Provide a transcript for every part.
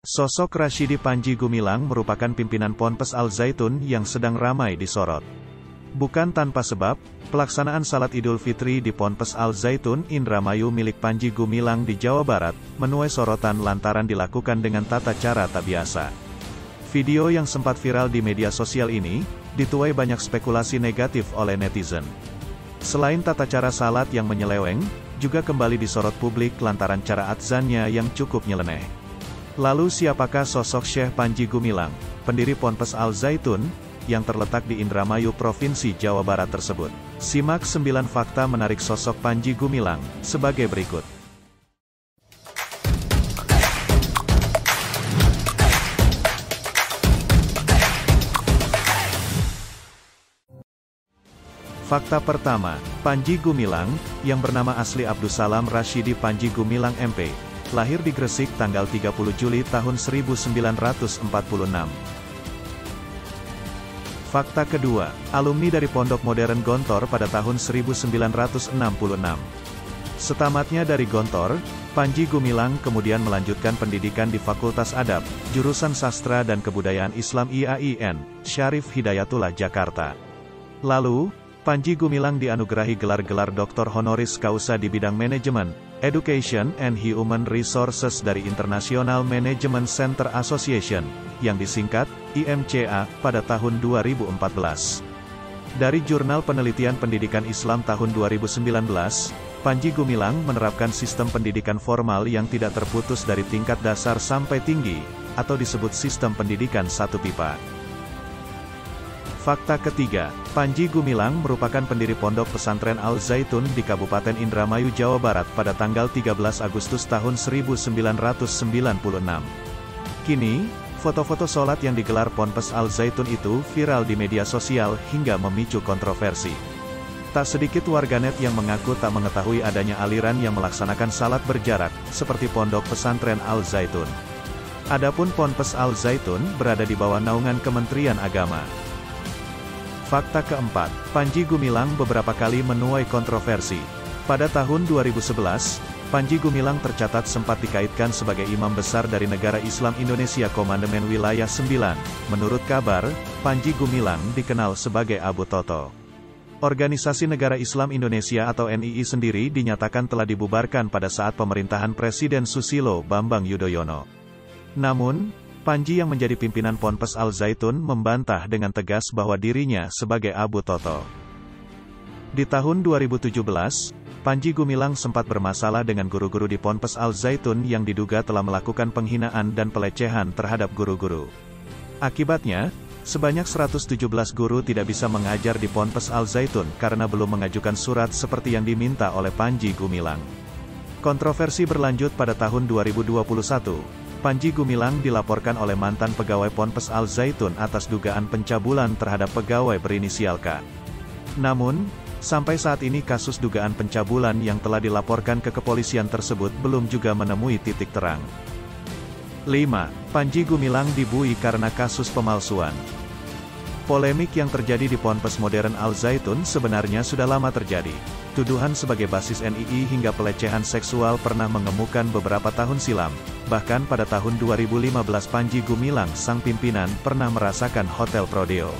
Sosok Rashidi Panji Gumilang merupakan pimpinan Ponpes Al Zaitun yang sedang ramai disorot. Bukan tanpa sebab, pelaksanaan Salat Idul Fitri di Ponpes Al Zaitun Indramayu milik Panji Gumilang di Jawa Barat, menuai sorotan lantaran dilakukan dengan tata cara tak biasa. Video yang sempat viral di media sosial ini, dituai banyak spekulasi negatif oleh netizen. Selain tata cara salat yang menyeleweng, juga kembali disorot publik lantaran cara adzannya yang cukup nyeleneh. Lalu siapakah sosok Syekh Panji Gumilang, pendiri Ponpes Al Zaitun, yang terletak di Indramayu Provinsi Jawa Barat tersebut? Simak 9 fakta menarik sosok Panji Gumilang, sebagai berikut. Fakta pertama, Panji Gumilang, yang bernama asli Abdussalam Rashidi Panji Gumilang MP, lahir di Gresik tanggal 30 Juli tahun 1946. Fakta kedua, alumni dari Pondok Modern Gontor pada tahun 1966. Setamatnya dari Gontor, Panji Gumilang kemudian melanjutkan pendidikan di Fakultas Adab, Jurusan Sastra dan Kebudayaan Islam IAIN, Syarif Hidayatullah Jakarta. Lalu, Panji Gumilang dianugerahi gelar-gelar Doktor Honoris Causa di bidang manajemen, Education and Human Resources dari International Management Center Association, yang disingkat IMCA, pada tahun 2014. Dari Jurnal Penelitian Pendidikan Islam tahun 2019, Panji Gumilang menerapkan sistem pendidikan formal yang tidak terputus dari tingkat dasar sampai tinggi, atau disebut sistem pendidikan satu pipa. Fakta ketiga, Panji Gumilang merupakan pendiri Pondok Pesantren Al Zaitun di Kabupaten Indramayu, Jawa Barat pada tanggal 13 Agustus tahun 1996. Kini, foto-foto sholat yang digelar Ponpes Al Zaitun itu viral di media sosial hingga memicu kontroversi. Tak sedikit warganet yang mengaku tak mengetahui adanya aliran yang melaksanakan salat berjarak, seperti Pondok Pesantren Al Zaitun. Adapun Ponpes Al Zaitun berada di bawah naungan Kementerian Agama. Fakta keempat, Panji Gumilang beberapa kali menuai kontroversi. Pada tahun 2011, Panji Gumilang tercatat sempat dikaitkan sebagai imam besar dari Negara Islam Indonesia Komandemen Wilayah 9. Menurut kabar, Panji Gumilang dikenal sebagai Abu Toto. Organisasi Negara Islam Indonesia atau NII sendiri dinyatakan telah dibubarkan pada saat pemerintahan Presiden Susilo Bambang Yudhoyono. Namun, Panji yang menjadi pimpinan Ponpes Al Zaitun membantah dengan tegas bahwa dirinya sebagai Abu Toto. Di tahun 2017, Panji Gumilang sempat bermasalah dengan guru-guru di Ponpes Al Zaitun yang diduga telah melakukan penghinaan dan pelecehan terhadap guru-guru. Akibatnya, sebanyak 117 guru tidak bisa mengajar di Ponpes Al Zaitun karena belum mengajukan surat seperti yang diminta oleh Panji Gumilang. Kontroversi berlanjut pada tahun 2021. Panji Gumilang dilaporkan oleh mantan pegawai Ponpes Al Zaitun atas dugaan pencabulan terhadap pegawai berinisial K. Namun, sampai saat ini kasus dugaan pencabulan yang telah dilaporkan ke kepolisian tersebut belum juga menemui titik terang. 5. Panji Gumilang dibui karena kasus pemalsuan. Polemik yang terjadi di Ponpes Modern Al Zaitun sebenarnya sudah lama terjadi. Tuduhan sebagai basis NII hingga pelecehan seksual pernah mengemukan beberapa tahun silam. Bahkan pada tahun 2015 Panji Gumilang sang pimpinan pernah merasakan hotel prodeo.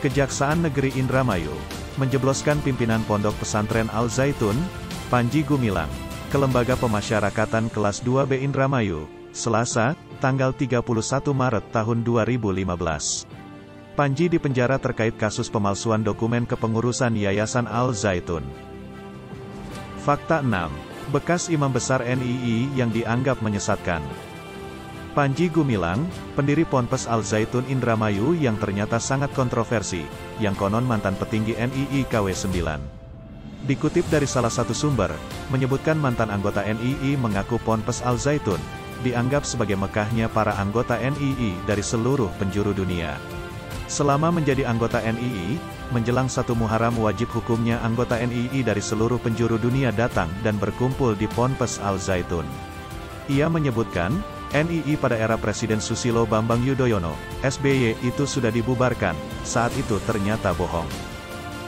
Kejaksaan Negeri Indramayu menjebloskan pimpinan Pondok Pesantren Al Zaitun, Panji Gumilang, ke Lembaga Pemasyarakatan Kelas 2B Indramayu, Selasa, tanggal 31 Maret tahun 2015. Panji dipenjara terkait kasus pemalsuan dokumen kepengurusan Yayasan Al Zaitun. Fakta 6. Bekas imam besar NII yang dianggap menyesatkan. Panji Gumilang, pendiri Ponpes Al Zaitun Indramayu yang ternyata sangat kontroversi, yang konon mantan petinggi NII KW 9. Dikutip dari salah satu sumber, menyebutkan mantan anggota NII mengaku Ponpes Al Zaitun dianggap sebagai Mekahnya para anggota NII dari seluruh penjuru dunia. Selama menjadi anggota NII, menjelang 1 Muharram wajib hukumnya anggota NII dari seluruh penjuru dunia datang dan berkumpul di Ponpes Al Zaitun. Ia menyebutkan, NII pada era Presiden Susilo Bambang Yudhoyono, SBY itu sudah dibubarkan, saat itu ternyata bohong.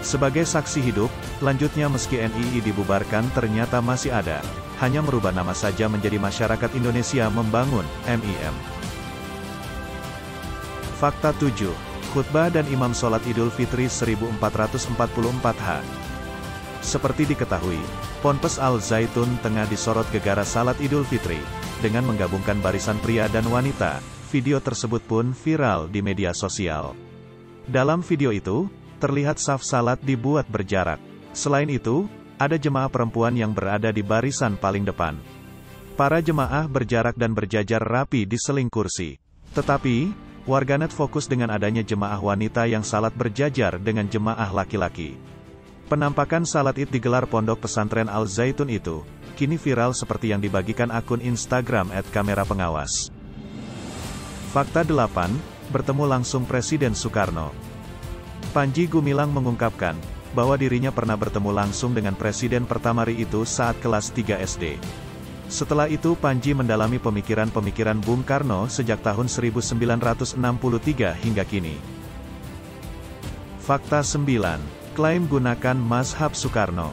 Sebagai saksi hidup, lanjutnya meski NII dibubarkan ternyata masih ada. hanya merubah nama saja menjadi Masyarakat Indonesia Membangun, MIM. Fakta 7. Khutbah dan imam sholat Idul Fitri 1444 H. Seperti diketahui, Ponpes Al Zaitun tengah disorot gegara salat Idul Fitri, dengan menggabungkan barisan pria dan wanita. Video tersebut pun viral di media sosial. Dalam video itu, terlihat saf salat dibuat berjarak. Selain itu, ada jemaah perempuan yang berada di barisan paling depan. Para jemaah berjarak dan berjajar rapi di seling kursi. Tetapi, warganet fokus dengan adanya jemaah wanita yang salat berjajar dengan jemaah laki-laki. Penampakan salat Id digelar Pondok Pesantren Al Zaitun itu, kini viral seperti yang dibagikan akun Instagram @kamerapengawas. Fakta 8, bertemu langsung Presiden Soekarno. Panji Gumilang mengungkapkan, bahwa dirinya pernah bertemu langsung dengan Presiden pertama RI itu saat kelas 3 SD. Setelah itu Panji mendalami pemikiran-pemikiran Bung Karno sejak tahun 1963 hingga kini. Fakta 9, klaim gunakan mazhab Soekarno.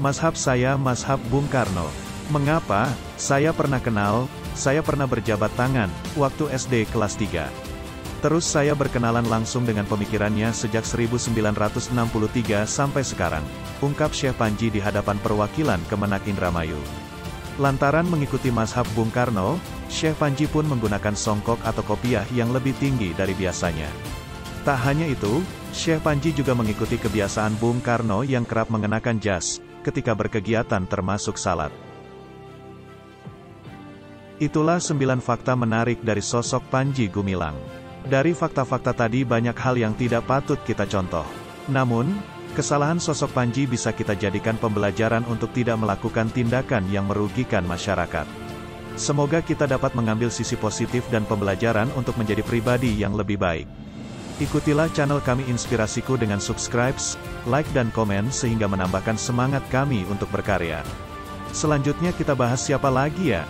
Mazhab saya mazhab Bung Karno. Mengapa? Saya pernah kenal, saya pernah berjabat tangan, waktu SD kelas 3. Terus saya berkenalan langsung dengan pemikirannya sejak 1963 sampai sekarang, ungkap Syekh Panji di hadapan perwakilan Kemenak Indramayu. Lantaran mengikuti mazhab Bung Karno, Syekh Panji pun menggunakan songkok atau kopiah yang lebih tinggi dari biasanya. Tak hanya itu, Syekh Panji juga mengikuti kebiasaan Bung Karno yang kerap mengenakan jas, ketika berkegiatan termasuk salat. Itulah 9 fakta menarik dari sosok Panji Gumilang. Dari fakta-fakta tadi banyak hal yang tidak patut kita contoh. Namun, kesalahan sosok Panji bisa kita jadikan pembelajaran untuk tidak melakukan tindakan yang merugikan masyarakat. Semoga kita dapat mengambil sisi positif dan pembelajaran untuk menjadi pribadi yang lebih baik. Ikutilah channel kami Inspirasiku dengan subscribe, like dan komen sehingga menambahkan semangat kami untuk berkarya. Selanjutnya kita bahas siapa lagi ya?